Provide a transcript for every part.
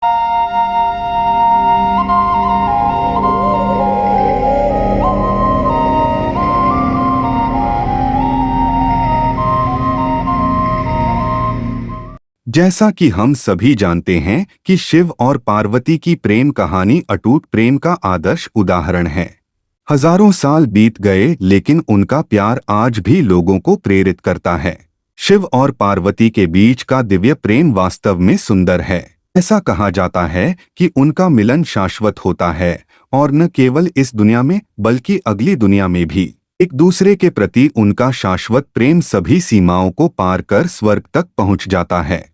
जैसा कि हम सभी जानते हैं कि शिव और पार्वती की प्रेम कहानी अटूट प्रेम का आदर्श उदाहरण है। हजारों साल बीत गए लेकिन उनका प्यार आज भी लोगों को प्रेरित करता है। शिव और पार्वती के बीच का दिव्य प्रेम वास्तव में सुंदर है। ऐसा कहा जाता है कि उनका मिलन शाश्वत होता है और न केवल इस दुनिया में बल्कि अगली दुनिया में भी। एक दूसरे के प्रति उनका शाश्वत प्रेम सभी सीमाओं को पार कर स्वर्ग तक पहुंच जाता है।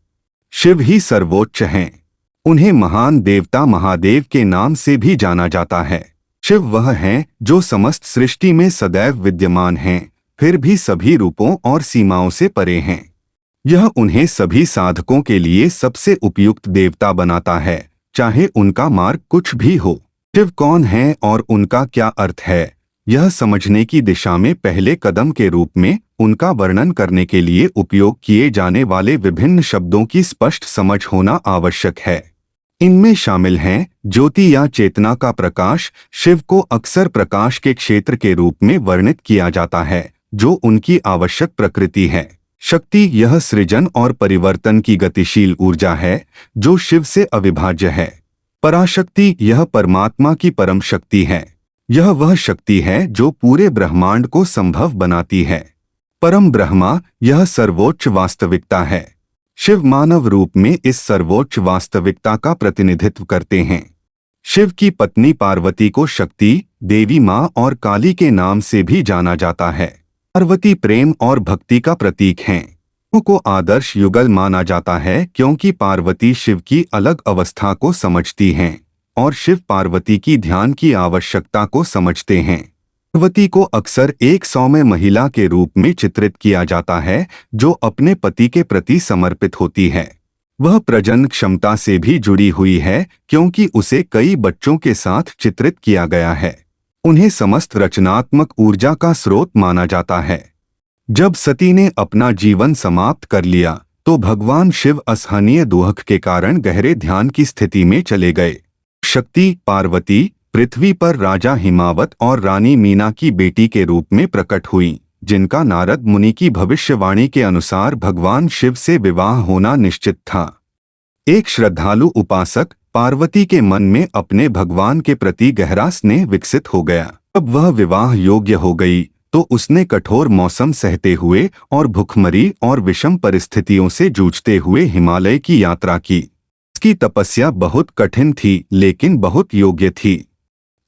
शिव ही सर्वोच्च हैं। उन्हें महान देवता महादेव के नाम से भी जाना जाता है। शिव वह हैं जो समस्त सृष्टि में सदैव विद्यमान हैं, फिर भी सभी रूपों और सीमाओं से परे हैं। यह उन्हें सभी साधकों के लिए सबसे उपयुक्त देवता बनाता है, चाहे उनका मार्ग कुछ भी हो। शिव कौन है और उनका क्या अर्थ है, यह समझने की दिशा में पहले कदम के रूप में उनका वर्णन करने के लिए उपयोग किए जाने वाले विभिन्न शब्दों की स्पष्ट समझ होना आवश्यक है। इनमें शामिल हैं ज्योति या चेतना का प्रकाश। शिव को अक्सर प्रकाश के क्षेत्र के रूप में वर्णित किया जाता है, जो उनकी आवश्यक प्रकृति है। शक्ति यह सृजन और परिवर्तन की गतिशील ऊर्जा है, जो शिव से अविभाज्य है। पराशक्ति यह परमात्मा की परम शक्ति है। यह वह शक्ति है जो पूरे ब्रह्मांड को संभव बनाती है। परम ब्रह्मा यह सर्वोच्च वास्तविकता है। शिव मानव रूप में इस सर्वोच्च वास्तविकता का प्रतिनिधित्व करते हैं। शिव की पत्नी पार्वती को शक्ति, देवी माँ और काली के नाम से भी जाना जाता है। पार्वती प्रेम और भक्ति का प्रतीक हैं। उनको आदर्श युगल माना जाता है क्योंकि पार्वती शिव की अलग अवस्था को समझती हैं और शिव पार्वती की ध्यान की आवश्यकता को समझते हैं। पार्वती को अक्सर एक सौम्य महिला के रूप में चित्रित किया जाता है, जो अपने पति के प्रति समर्पित होती है। वह प्रजनन क्षमता से भी जुड़ी हुई है क्योंकि उसे कई बच्चों के साथ चित्रित किया गया है। उन्हें समस्त रचनात्मक ऊर्जा का स्रोत माना जाता है। जब सती ने अपना जीवन समाप्त कर लिया तो भगवान शिव असहनीय दुख के कारण गहरे ध्यान की स्थिति में चले गए। शक्ति पार्वती पृथ्वी पर राजा हिमावत और रानी मीना की बेटी के रूप में प्रकट हुई, जिनका नारद मुनि की भविष्यवाणी के अनुसार भगवान शिव से विवाह होना निश्चित था। एक श्रद्धालु उपासक पार्वती के मन में अपने भगवान के प्रति गहरा स्नेह विकसित हो गया। अब वह विवाह योग्य हो गई तो उसने कठोर मौसम सहते हुए और भूखमरी और विषम परिस्थितियों से जूझते हुए हिमालय की यात्रा की। इसकी तपस्या बहुत कठिन थी लेकिन बहुत योग्य थी।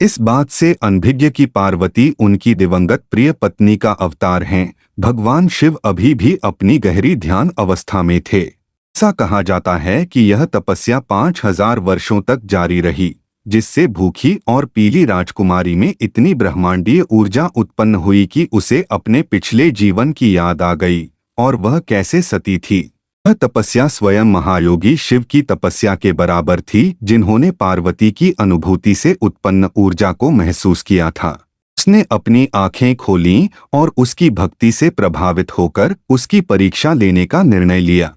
इस बात से अनभिज्ञ कि पार्वती उनकी दिवंगत प्रिय पत्नी का अवतार हैं, भगवान शिव अभी भी अपनी गहरी ध्यान अवस्था में थे। ऐसा कहा जाता है कि यह तपस्या 5000 वर्षों तक जारी रही, जिससे भूखी और पीली राजकुमारी में इतनी ब्रह्मांडीय ऊर्जा उत्पन्न हुई कि उसे अपने पिछले जीवन की याद आ गई और वह कैसे सती थी। यह तपस्या स्वयं महायोगी शिव की तपस्या के बराबर थी, जिन्होंने पार्वती की अनुभूति से उत्पन्न ऊर्जा को महसूस किया था। उसने अपनी आंखें खोलीं और उसकी भक्ति से प्रभावित होकर उसकी परीक्षा लेने का निर्णय लिया।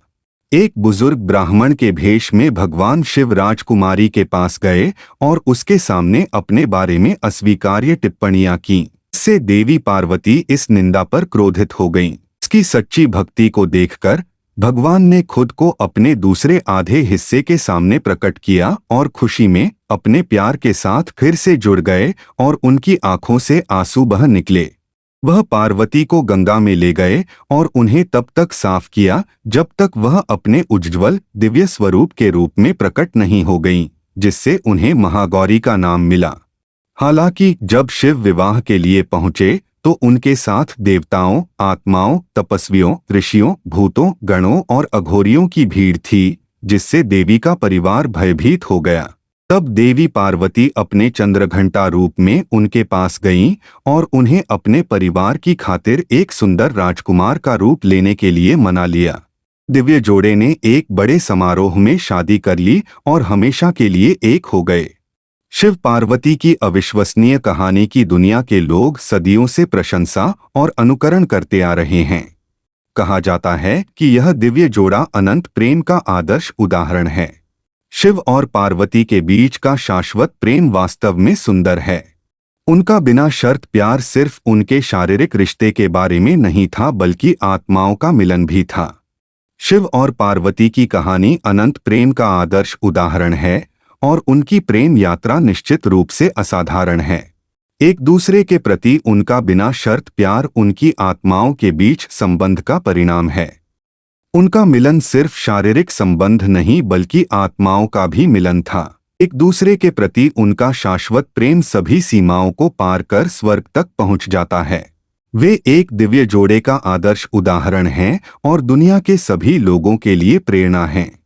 एक बुजुर्ग ब्राह्मण के भेष में भगवान शिव राजकुमारी के पास गए और उसके सामने अपने बारे में अस्वीकार्य टिप्पणियां की। इससे देवी पार्वती इस निंदा पर क्रोधित हो गईं। उसकी सच्ची भक्ति को देखकर भगवान ने खुद को अपने दूसरे आधे हिस्से के सामने प्रकट किया और खुशी में अपने प्यार के साथ फिर से जुड़ गए और उनकी आंखों से आंसू बह निकले। वह पार्वती को गंगा में ले गए और उन्हें तब तक साफ किया जब तक वह अपने उज्ज्वल दिव्य स्वरूप के रूप में प्रकट नहीं हो गईं, जिससे उन्हें महागौरी का नाम मिला। हालांकि जब शिव विवाह के लिए पहुंचे तो उनके साथ देवताओं, आत्माओं, तपस्वियों, ऋषियों, भूतों, गणों और अघोरियों की भीड़ थी, जिससे देवी का परिवार भयभीत हो गया। तब देवी पार्वती अपने चंद्रघंटा रूप में उनके पास गईं और उन्हें अपने परिवार की खातिर एक सुंदर राजकुमार का रूप लेने के लिए मना लिया। दिव्य जोड़े ने एक बड़े समारोह में शादी कर ली और हमेशा के लिए एक हो गए। शिव पार्वती की अविश्वसनीय कहानी की दुनिया के लोग सदियों से प्रशंसा और अनुकरण करते आ रहे हैं। कहा जाता है कि यह दिव्य जोड़ा अनंत प्रेम का आदर्श उदाहरण है। शिव और पार्वती के बीच का शाश्वत प्रेम वास्तव में सुंदर है। उनका बिना शर्त प्यार सिर्फ उनके शारीरिक रिश्ते के बारे में नहीं था बल्कि आत्माओं का मिलन भी था। शिव और पार्वती की कहानी अनंत प्रेम का आदर्श उदाहरण है और उनकी प्रेम यात्रा निश्चित रूप से असाधारण है। एक दूसरे के प्रति उनका बिना शर्त प्यार उनकी आत्माओं के बीच संबंध का परिणाम है। उनका मिलन सिर्फ शारीरिक संबंध नहीं बल्कि आत्माओं का भी मिलन था। एक दूसरे के प्रति उनका शाश्वत प्रेम सभी सीमाओं को पार कर स्वर्ग तक पहुंच जाता है। वे एक दिव्य जोड़े का आदर्श उदाहरण हैं और दुनिया के सभी लोगों के लिए प्रेरणा हैं।